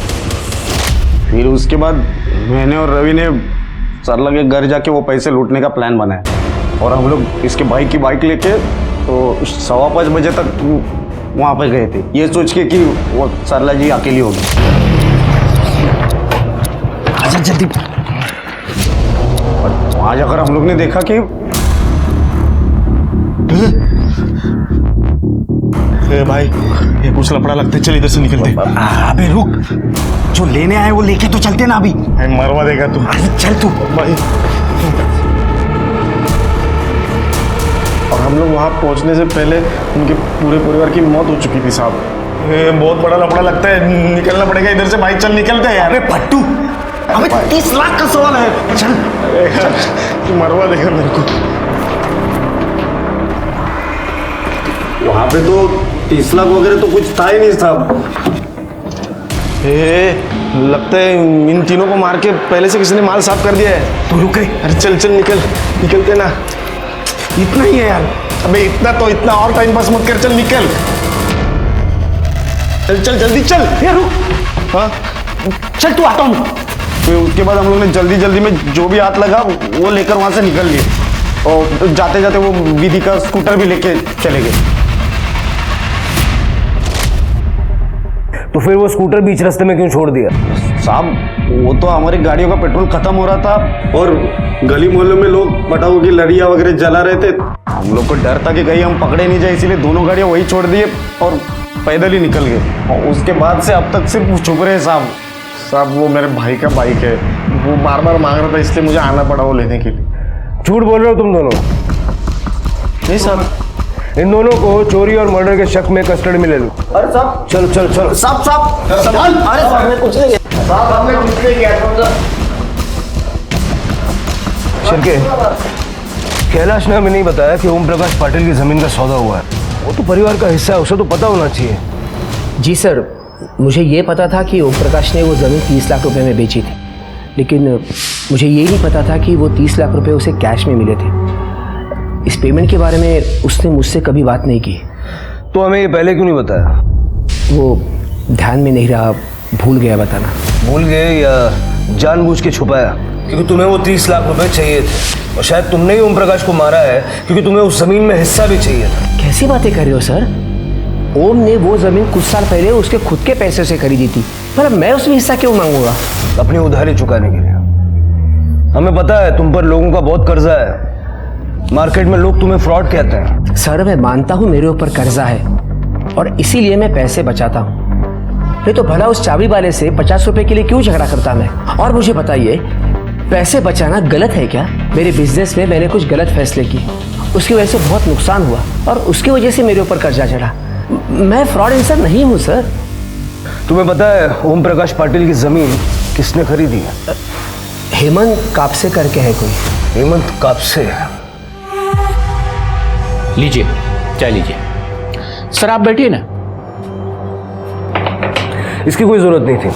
Speaker 5: फिर उसके बाद मैंने और रवि ने सरला के घर जाके वो पैसे लूटने का प्लान बनाया और हम लोग इसके भाई की बाइक लेके तो 5:15 बजे तक वहाँ पे गए थे, ये सोच के कि वो सरला जी अकेली होगी। आजा जल्दी। और वहाँ जाकर हम लोग ने देखा कि
Speaker 9: भाई ये कुछ लफड़ा लगता है, चल इधर से निकलते।
Speaker 5: अबे रुक, जो लेने आए वो लेके तो चलते ना अभी।
Speaker 9: मरवा देगा तू।
Speaker 5: चल तू
Speaker 9: भाई। और हम लोग वहाँ पहुँचने से पहले उनके पूरे परिवार की मौत हो चुकी थी साहब। ये बहुत बड़ा लफड़ा लगता है, निकलना पड़ेगा इधर से भाई। चल निकलते हैं यार।
Speaker 5: अबे पट्टू, अबे 30 लाख का सवाल है।
Speaker 9: चल मरवा देगा मेरे को।
Speaker 5: वहाँ पे तो 30 लाख वगैरह तो कुछ था ही नहीं साहब।
Speaker 9: लगता है इन तीनों को मार के पहले से किसी ने माल साफ कर दिया है।
Speaker 5: तू रुक।
Speaker 9: अरे चल चल निकलते ना।
Speaker 5: इतना ही है यार।
Speaker 9: अबे इतना तो इतना, और टाइम पास मत कर, चल निकल। चल जल्दी चल।
Speaker 5: यार रुक।
Speaker 9: हाँ
Speaker 5: चल तू, आता हूँ। फिर उसके बाद हम लोग ने जल्दी में जो भी हाथ लगा वो लेकर वहाँ से निकल लिए और जाते जाते वो विधि का स्कूटर भी लेके चले गए।
Speaker 7: तो फिर वो स्कूटर बीच रास्ते में क्यों छोड़ दिया?
Speaker 5: साहब वो तो हमारी गाड़ियों का पेट्रोल खत्म हो रहा था और गली मोहल्ले में लोग पटाखों की लड़ियाँ वगैरह जला रहे थे। हम लोग को डर था कि कहीं हम पकड़े नहीं जाए, इसीलिए दोनों गाड़ियाँ वही छोड़ दिए और पैदल ही निकल गए। और उसके बाद से अब तक सिर्फ छुप रहे साहब।
Speaker 9: वो मेरे भाई का बाइक है, वो बार बार मांग रहा था, इसलिए मुझे आना पड़ा वो लेने के लिए।
Speaker 7: झूठ बोल रहे हो तुम दोनों?
Speaker 9: नहीं साहब,
Speaker 7: इन दोनों को चोरी और मर्डर के शक में कस्टडी में ले लो।
Speaker 5: अरे साहब
Speaker 7: चलो चलो चलो।
Speaker 5: साहब अरे साहब ने कुछ नहीं किया। साहब हमने कुछ नहीं किया।
Speaker 7: शिरके, कैलाश ने हमें नहीं बताया कि ओम प्रकाश पाटिल की जमीन का सौदा हुआ है। वो तो परिवार का हिस्सा है, उसे तो पता होना चाहिए।
Speaker 12: जी सर, मुझे ये पता था कि ओम प्रकाश ने वो ज़मीन 30 लाख रुपए में बेची थी, लेकिन मुझे ये नहीं पता था कि वो 30 लाख रुपए उसे कैश में मिले थे। इस पेमेंट के बारे में उसने मुझसे कभी बात नहीं की।
Speaker 7: तो हमें ये पहले क्यों नहीं बताया?
Speaker 12: वो ध्यान में नहीं रहा, भूल गया बताना।
Speaker 7: भूल गए या जानबूझ के छुपाया? क्योंकि तुम्हें वो 30 लाख रुपए चाहिए थे और शायद तुमने ही ओम प्रकाश को मारा है क्योंकि तुम्हें उस जमीन में हिस्सा भी चाहिए था।
Speaker 12: कैसी बातें कर रहे हो सर? ओम ने वो जमीन कुछ साल पहले उसके खुद के पैसे से खरीदी थी, पर मैं उसमें हिस्सा क्यों मांगूंगा?
Speaker 7: अपनी उधारी चुकाने के लिए। हमें पता है तुम पर लोगों का बहुत कर्जा है। मार्केट में लोग तुम्हें फ्रॉड कहते हैं।
Speaker 12: सर मैं मानता हूँ मेरे ऊपर कर्जा है और इसीलिए मैं पैसे बचाता हूँ। ये तो भला उस चाबी वाले से 50 रुपए के लिए क्यों झगड़ा करता मैं। और मुझे बताइए, पैसे बचाना गलत है क्या? मेरे बिजनेस में मैंने कुछ गलत फैसले किए, उसकी वजह से बहुत नुकसान हुआ और उसकी वजह से मेरे ऊपर कर्जा चढ़ा। मैं फ्रॉड इंसान नहीं हूँ सर।
Speaker 7: तुम्हें पता है ओम प्रकाश पाटिल की जमीन किसने खरीदी है?
Speaker 12: हेमंत कापसे करके है कोई।
Speaker 7: हेमंत कापसे?
Speaker 14: लीजिए चाय लीजिए। सर आप बैठिए ना।
Speaker 7: इसकी कोई जरूरत नहीं थी।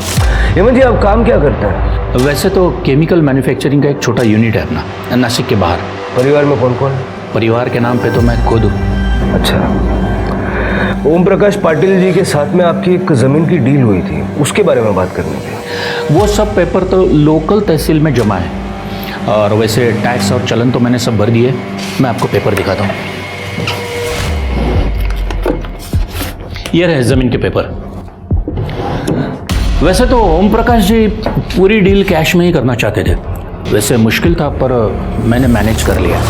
Speaker 7: हेमंत जी आप काम क्या करते हैं?
Speaker 14: वैसे तो केमिकल मैन्युफैक्चरिंग का एक छोटा यूनिट है अपना, नासिक के बाहर।
Speaker 7: परिवार में कौन कौन है?
Speaker 14: परिवार के नाम पे तो मैं खुद हूँ।
Speaker 7: अच्छा, ओम प्रकाश पाटिल जी के साथ में आपकी एक जमीन की डील हुई थी, उसके बारे में बात करनी थी।
Speaker 14: वो सब पेपर तो लोकल तहसील में जमा है और वैसे टैक्स और चलन तो मैंने सब भर दिए। मैं आपको पेपर दिखाता हूँ। ये रहे जमीन के पेपर। वैसे तो ओम प्रकाश जी पूरी डील कैश में ही करना चाहते थे। वैसे मुश्किल था पर मैंने मैनेज कर लिया।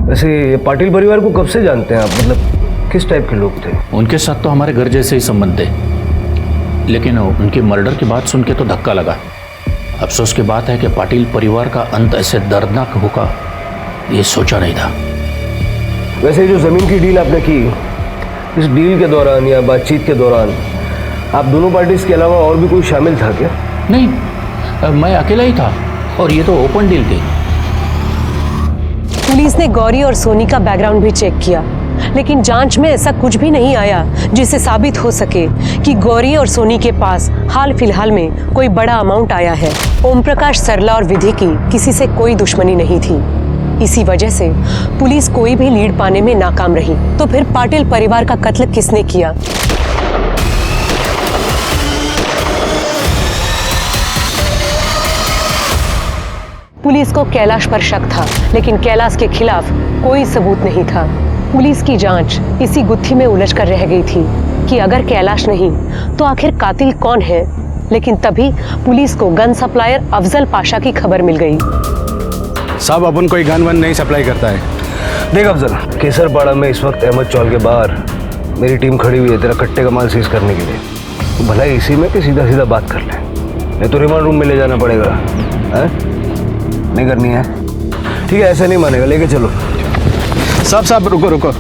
Speaker 7: वैसे पाटिल परिवार को कब से जानते हैं आप? मतलब किस टाइप के लोग थे?
Speaker 14: उनके साथ तो हमारे घर जैसे ही संबंध थे, लेकिन उनके मर्डर की बात सुन के तो धक्का लगा। अफसोस की बात है कि पाटिल परिवार का अंत ऐसे दर्दनाक होगा ये सोचा नहीं था।
Speaker 7: वैसे जो ज़मीन की डील आपने की, इस डील के दौरान या बातचीत के दौरान आप दोनों पार्टीज के अलावा और भी कोई शामिल था क्या?
Speaker 14: नहीं, मैं अकेला ही था और ये तो ओपन डील थी।
Speaker 1: पुलिस ने गौरी और सोनी का बैकग्राउंड भी चेक किया, लेकिन जांच में ऐसा कुछ भी नहीं आया जिससे साबित हो सके कि गौरी और सोनी के पास हाल फिलहाल में कोई बड़ा अमाउंट आया है। ओम प्रकाश, सरला और विधि की किसी से कोई दुश्मनी नहीं थी। इसी वजह से पुलिस कोई भी लीड पाने में नाकाम रही। तो फिर पाटिल परिवार का कत्ल किसने किया? पुलिस को कैलाश पर शक था, लेकिन कैलाश के खिलाफ कोई सबूत नहीं था। पुलिस की जांच इसी गुत्थी में उलझ कर रह गई थी कि अगर कैलाश नहीं तो आखिर कातिल कौन है। लेकिन तभी पुलिस को गन सप्लायर अफजल पाशा की खबर मिल गई।
Speaker 9: साहब अपन कोई गन वन नहीं सप्लाई करता है।
Speaker 7: देख अफजल, केसरपाड़ा में इस वक्त अहमद चौल के बाहर मेरी टीम खड़ी हुई है तेरा कट्टे का माल सीज करने के लिए। तो भला इसी में कि सीधा सीधा बात कर ले, नहीं तो रिमांड रूम में ले जाना पड़ेगा। है? नहीं करनी है? ठीक है, ऐसे नहीं मानेगा, लेके चलो।
Speaker 9: साहब रुको रुको,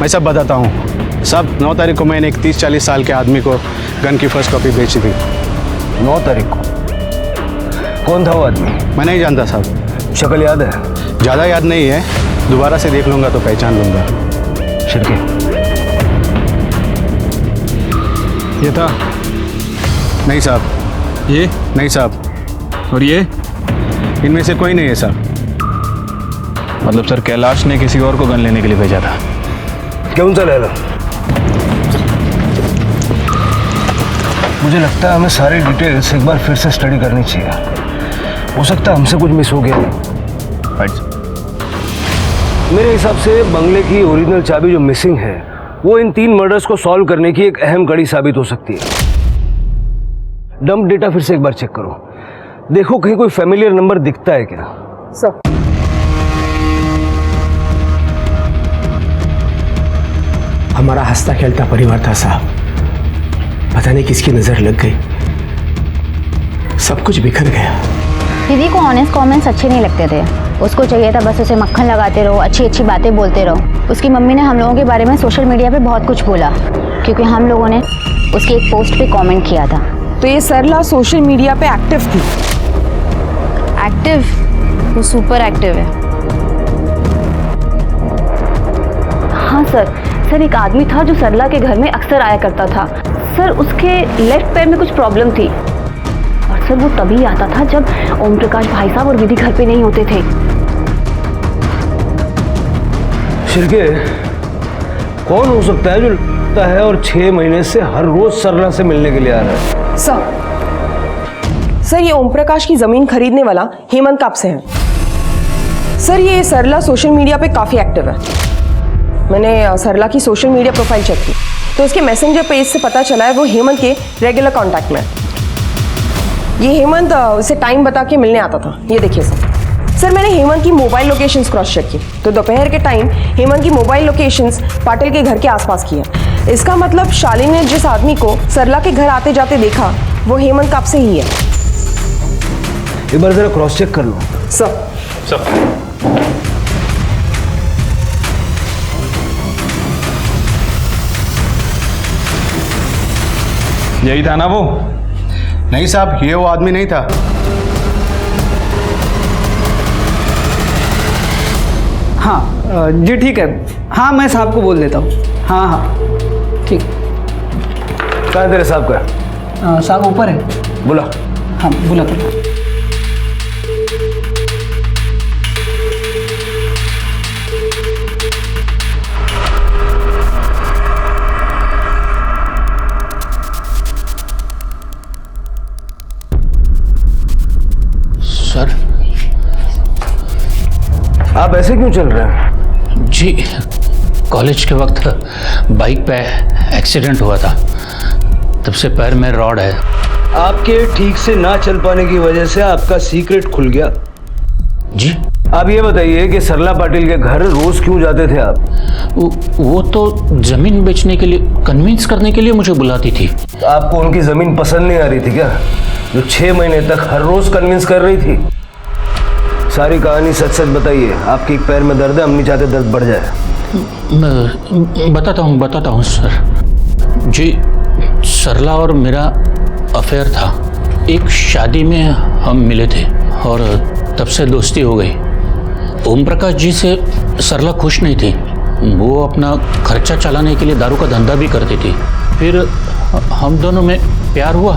Speaker 9: मैं सब बताता हूँ। साहब 9 तारीख को मैंने एक 30-40 साल के आदमी को गन की फर्स्ट कॉपी बेची थी।
Speaker 7: 9 तारीख को? कौन था वो आदमी?
Speaker 9: मैं नहीं जानता साहब।
Speaker 7: शक्ल याद है?
Speaker 9: ज़्यादा याद नहीं है, दोबारा से देख लूँगा तो पहचान लूँगा।
Speaker 7: शिरके
Speaker 9: ये था? नहीं साहब। ये? नहीं साहब। और ये? इनमें से कोई नहीं है साहब। मतलब सर कैलाश ने किसी और को गन लेने के लिए भेजा था।
Speaker 7: क्यों सा लहरा? मुझे लगता है हमें सारी डिटेल्स एक बार फिर से स्टडी करनी चाहिए। हो सकता है हमसे कुछ मिस हो गया। मेरे हिसाब से बंगले की ओरिजिनल चाबी जो मिसिंग है वो इन 3 मर्डर्स को सॉल्व करने की एक अहम कड़ी साबित हो सकती है। डंप डेटा फिर से एक बार चेक करो, देखो कहीं कोई फैमिलियर नंबर दिखता है क्या।
Speaker 8: सर,
Speaker 12: हमारा हंसता खेलता परिवार था साहब, पता नहीं किसकी नजर लग गई, सब कुछ बिखर गया।
Speaker 11: दीदी को ऑनेस्ट कमेंट्स अच्छे नहीं लगते थे। उसको चाहिए था बस उसे मक्खन लगाते रहो, अच्छी अच्छी बातें बोलते रहो। उसकी मम्मी ने हम लोगों के बारे में सोशल मीडिया पे बहुत कुछ बोला, क्योंकि हम लोगों ने उसकी एक पोस्ट पे कमेंट किया था।
Speaker 8: तो ये सरला सोशल मीडिया पे एक्टिव थी?
Speaker 11: एक्टिव? वो सुपर एक्टिव है।
Speaker 6: हाँ सर एक आदमी था जो सरला के घर में अक्सर आया करता था। सर उसके लेफ्ट पैर में कुछ प्रॉब्लम थी और सर वो तभी आता था जब ओम प्रकाश भाई साहब और विधि घर पे नहीं होते थे।
Speaker 7: शिरके, कौन हो सकता है जो लगता है और 6 महीने से हर रोज सरला से मिलने के लिए आ रहा है?
Speaker 8: सर ये ओम प्रकाश की जमीन खरीदने वाला हेमंत कापसे है। सर ये सरला सोशल मीडिया पे काफी एक्टिव है। मैंने सरला की सोशल मीडिया प्रोफाइल चेक की तो उसके मैसेंजर पेज से पता चला है वो हेमंत के रेगुलर कांटेक्ट में। ये हेमंत उसे टाइम बता के मिलने आता था। ये देखिए सर, मैंने हेमंत की मोबाइल लोकेशंस क्रॉस चेक की तो दोपहर के टाइम हेमंत की मोबाइल लोकेशंस पाटिल के घर के आसपास की है। इसका मतलब शालिनी ने जिस आदमी को सरला के घर आते जाते देखा वो हेमंत काप से ही है।
Speaker 7: एक बार जरा क्रॉस चेक कर लो।
Speaker 8: सर
Speaker 9: यही था ना वो?
Speaker 5: नहीं साहब, ये वो आदमी नहीं था।
Speaker 15: हाँ जी ठीक है। हाँ मैं साहब को बोल देता हूँ। हाँ हाँ ठीक।
Speaker 7: कहाँ है तेरे साहब का?
Speaker 15: साहब ऊपर है।
Speaker 7: बुला।
Speaker 15: हाँ बुला कर।
Speaker 14: सर
Speaker 7: आप ऐसे क्यों चल रहे हैं?
Speaker 14: जी कॉलेज के वक्त बाइक पे एक्सीडेंट हुआ था, तब से पैर में रॉड है।
Speaker 7: आपके ठीक से ना चल पाने की वजह से आपका सीक्रेट खुल गया।
Speaker 14: जी
Speaker 7: आप ये बताइए कि सरला पाटिल के घर रोज क्यों जाते थे आप?
Speaker 14: वो तो जमीन बेचने के लिए, कन्विंस करने के लिए मुझे बुलाती थी।
Speaker 7: आपको उनकी जमीन पसंद नहीं आ रही थी क्या, जो 6 महीने तक हर रोज कन्विंस कर रही थी? सारी कहानी सच सच बताइए। आपके एक पैर में दर्द है, हम नहीं चाहते दर्द बढ़ जाए।
Speaker 14: मैं बताता हूँ सर। जी सरला और मेरा अफेयर था। एक शादी में हम मिले थे और तब से दोस्ती हो गई। ओम प्रकाश जी से सरला खुश नहीं थी। वो अपना खर्चा चलाने के लिए दारू का धंधा भी करती थी। फिर हम दोनों में प्यार हुआ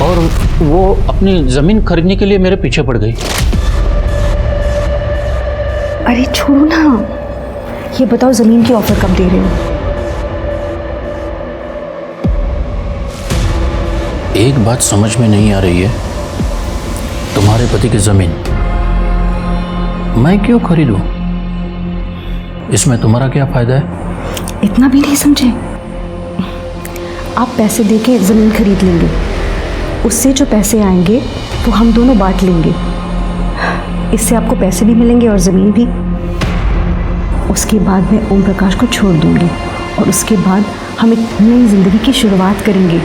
Speaker 14: और वो अपनी ज़मीन खरीदने के लिए मेरे पीछे पड़ गई।
Speaker 4: अरे छोड़ो ना, ये बताओ ज़मीन की ऑफर कब दे रहे हो?
Speaker 14: एक बात समझ में नहीं आ रही है, तुम्हारे पति की ज़मीन मैं क्यों खरीदूं? इसमें तुम्हारा क्या फ़ायदा है?
Speaker 4: इतना भी नहीं समझे? आप पैसे देके ज़मीन खरीद लेंगे, उससे जो पैसे आएंगे वो हम दोनों बांट लेंगे। इससे आपको पैसे भी मिलेंगे और ज़मीन भी। उसके बाद मैं ओम प्रकाश को छोड़ दूंगी और उसके बाद हम एक नई ज़िंदगी की शुरुआत करेंगे।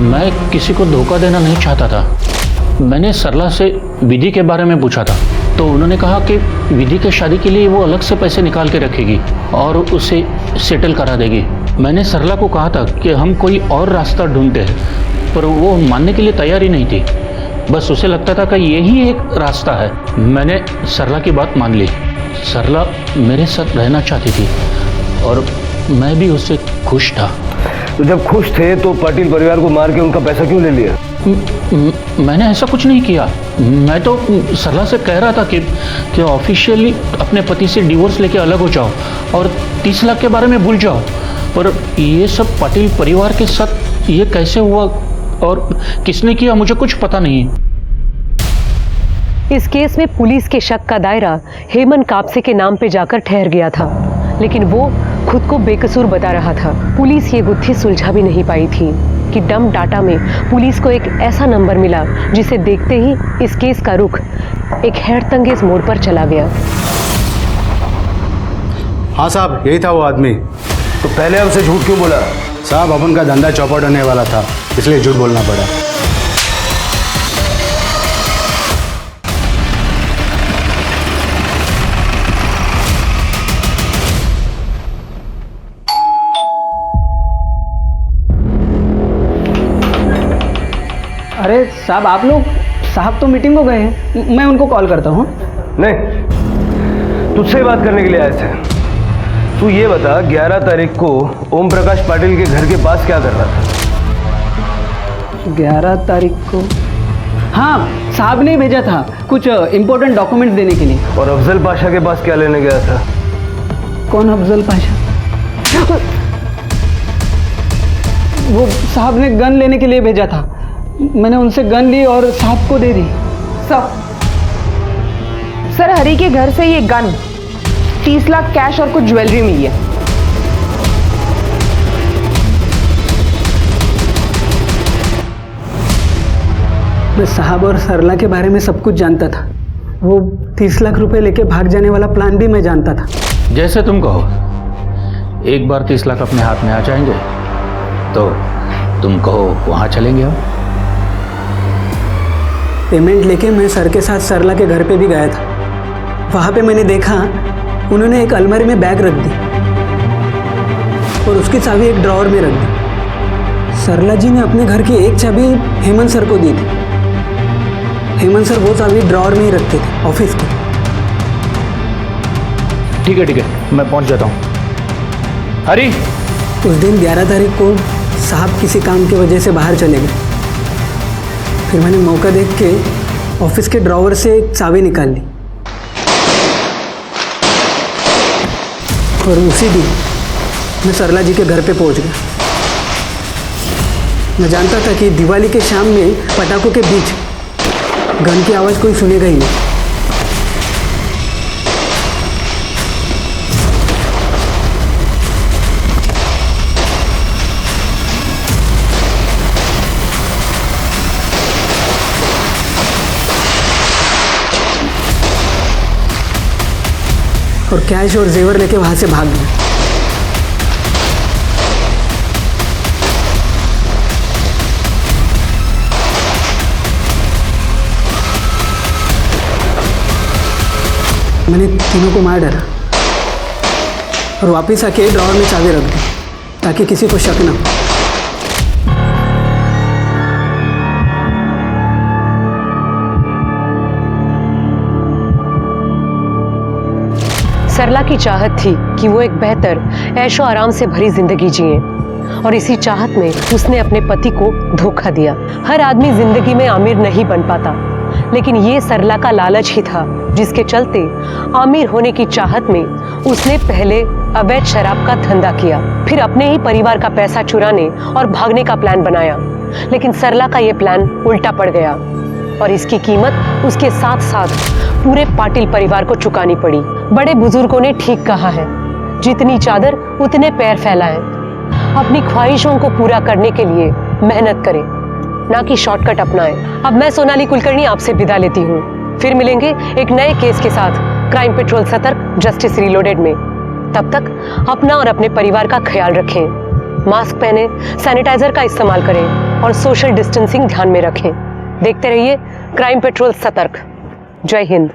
Speaker 14: मैं किसी को धोखा देना नहीं चाहता था। मैंने सरला से विधि के बारे में पूछा था तो उन्होंने कहा कि विधि के शादी के लिए वो अलग से पैसे निकाल के रखेगी और उसे सेटल करा देगी। मैंने सरला को कहा था कि हम कोई और रास्ता ढूंढते हैं, पर वो मानने के लिए तैयार ही नहीं थी। बस उसे लगता था कि यही एक रास्ता है। मैंने सरला की बात मान ली। सरला मेरे साथ रहना चाहती थी और मैं भी उससे खुश था।
Speaker 7: तो जब खुश थे तो पाटिल परिवार को मार के उनका पैसा क्यों ले लिया?
Speaker 14: मैंने ऐसा कुछ नहीं किया। मैं तो सरला से कह रहा था कि ऑफिशियली अपने पति से डिवोर्स लेके अलग हो जाओ और 30 लाख के बारे में भूल जाओ। पर ये सब पाटिल परिवार के साथ ये कैसे हुआ और किसने किया, मुझे कुछ पता नहीं।
Speaker 1: इस केस में पुलिस के शक का दायरा हेमंत कापसे के नाम पे जाकर ठहर गया था, लेकिन वो खुद को बेकसूर बता रहा था। पुलिस ये गुत्थी सुलझा भी नहीं पाई थी कि डंप डाटा में पुलिस को एक ऐसा नंबर मिला जिसे देखते ही इस केस का रुख एक हैरतअंगेज मोड़ पर चला गया।
Speaker 5: हाँ साहब, यही था वो आदमी।
Speaker 7: तो पहले हमसे झूठ क्यों बोला?
Speaker 5: साहब अपन का धंधा चौपट होने वाला था, इसलिए झूठ बोलना पड़ा।
Speaker 15: अरे साहब आप लोग, साहब तो मीटिंग को गए हैं, मैं उनको कॉल करता हूँ।
Speaker 7: नहीं, तुझसे बात करने के लिए आए थे। तू ये बता 11 तारीख को ओम प्रकाश पाटिल के घर के पास क्या कर रहा था?
Speaker 15: 11 तारीख को हाँ साहब ने भेजा था कुछ इम्पोर्टेंट डॉक्यूमेंट देने के लिए।
Speaker 7: और अफजल पाशा के पास क्या लेने गया था?
Speaker 15: कौन अफजल पाशा? वो साहब ने गन लेने के लिए भेजा था। मैंने उनसे गन ली और साहब को दे दी।
Speaker 8: सर हरी के घर से ये गन, 30 लाख कैश और कुछ ज्वेलरी मिली है।
Speaker 15: मैं साहब और सरला के बारे में सब कुछ जानता था। वो 30 लाख रुपए लेके भाग जाने वाला प्लान भी मैं जानता था।
Speaker 14: जैसे तुम कहो, एक बार 30 लाख अपने हाथ में आ जाएंगे तो तुम कहो वहाँ चलेंगे हम।
Speaker 15: पेमेंट लेके मैं सर के साथ सरला के घर पे भी गया था। वहाँ पे मैंने देखा उन्होंने एक अलमारी में बैग रख दी और उसकी चाबी एक ड्रॉअर में रख दी। सरला जी ने अपने घर की एक चाबी हेमंत सर को दी थी। हेमंत सर वो चाबी ड्रॉअर में ही रखते थे ऑफिस की।
Speaker 14: ठीक है, मैं पहुंच जाता हूँ। हरी,
Speaker 15: उस दिन 11 तारीख को साहब किसी काम की वजह से बाहर चले गए। फिर मैंने मौका देख के ऑफिस के ड्रॉअर से एक चाबी निकाल ली और उसी दिन मैं सरला जी के घर पे पहुंच गया। मैं जानता था कि दिवाली के शाम में पटाखों के बीच गन की आवाज़ कोई सुनेगा ही नहीं। और कैश और जेवर लेके वहां से भाग गया। मैंने तीनों को मार डाला और वापस आके ड्रॉअर में चाबी रख दी ताकि किसी को शक ना हो।
Speaker 1: सरला की चाहत थी कि वो एक बेहतर ऐशो आराम से भरी जिंदगी जिए और इसी चाहत में उसने अपने पति को धोखा दिया। हर आदमी जिंदगी में आमिर नहीं बन पाता, लेकिन ये सरला का लालच ही था जिसके चलते आमिर होने की चाहत में उसने पहले अवैध शराब का धंधा किया, फिर अपने ही परिवार का पैसा चुराने और भागने का प्लान बनाया। लेकिन सरला का ये प्लान उल्टा पड़ गया और इसकी कीमत उसके साथ साथ पूरे पाटिल परिवार को चुकानी पड़ी। बड़े बुजुर्गों ने ठीक कहा है, जितनी चादर उतने पैर फैलाएं। अपनी ख्वाहिशों को पूरा करने के लिए मेहनत करें, ना कि शॉर्टकट अपनाएं। अब मैं सोनाली कुलकर्णी आपसे विदा लेती हूँ। फिर मिलेंगे एक नए केस के साथ क्राइम पेट्रोल सतर्क जस्टिस रीलोडेड में। तब तक अपना और अपने परिवार का ख्याल रखें, मास्क पहने, सैनिटाइजर का इस्तेमाल करें और सोशल डिस्टेंसिंग ध्यान में रखें। देखते रहिए क्राइम पेट्रोल सतर्क। जय हिंद।